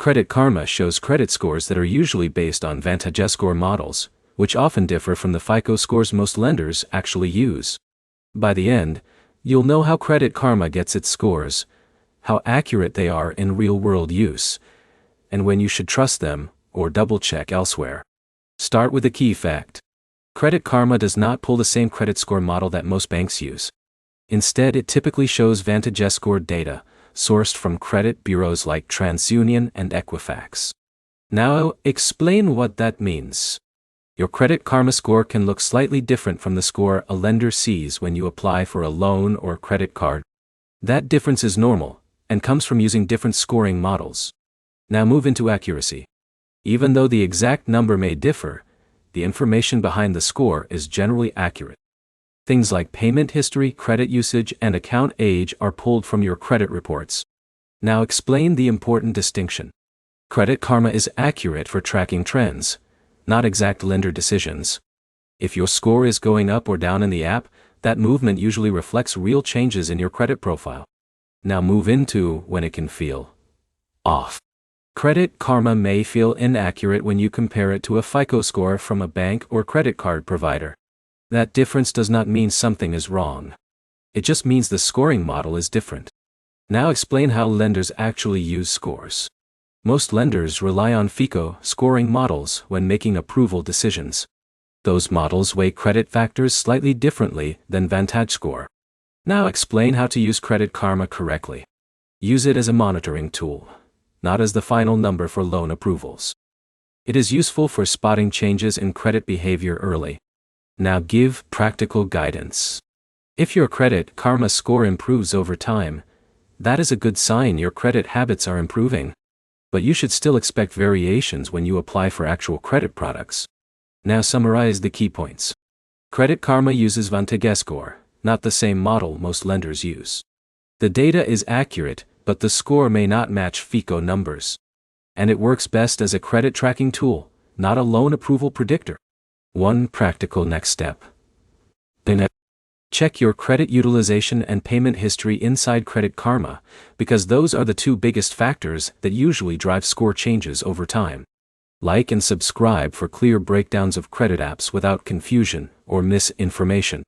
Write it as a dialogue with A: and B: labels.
A: Credit Karma shows credit scores that are usually based on VantageScore models, which often differ from the FICO scores most lenders actually use. By the end, you'll know how Credit Karma gets its scores, how accurate they are in real-world use, and when you should trust them or double-check elsewhere. Start with a key fact. Credit Karma does not pull the same credit score model that most banks use. Instead, it typically shows VantageScore data, sourced from credit bureaus like TransUnion and Equifax. Now, explain what that means. Your Credit Karma score can look slightly different from the score a lender sees when you apply for a loan or credit card. That difference is normal, and comes from using different scoring models. Now move into accuracy. Even though the exact number may differ, the information behind the score is generally accurate. Things like payment history, credit usage, and account age are pulled from your credit reports. Now explain the important distinction. Credit Karma is accurate for tracking trends, not exact lender decisions. If your score is going up or down in the app, that movement usually reflects real changes in your credit profile. Now move into when it can feel off. Credit Karma may feel inaccurate when you compare it to a FICO score from a bank or credit card provider. That difference does not mean something is wrong. It just means the scoring model is different. Now explain how lenders actually use scores. Most lenders rely on FICO scoring models when making approval decisions. Those models weigh credit factors slightly differently than VantageScore. Now explain how to use Credit Karma correctly. Use it as a monitoring tool, not as the final number for loan approvals. It is useful for spotting changes in credit behavior early. Now give practical guidance. If your Credit Karma score improves over time, that is a good sign your credit habits are improving. But you should still expect variations when you apply for actual credit products. Now summarize the key points. Credit Karma uses VantageScore, not the same model most lenders use. The data is accurate, but the score may not match FICO numbers. And it works best as a credit tracking tool, not a loan approval predictor. One practical next step. Check your credit utilization and payment history inside Credit Karma, because those are the two biggest factors that usually drive score changes over time. Like and subscribe for clear breakdowns of credit apps without confusion or misinformation.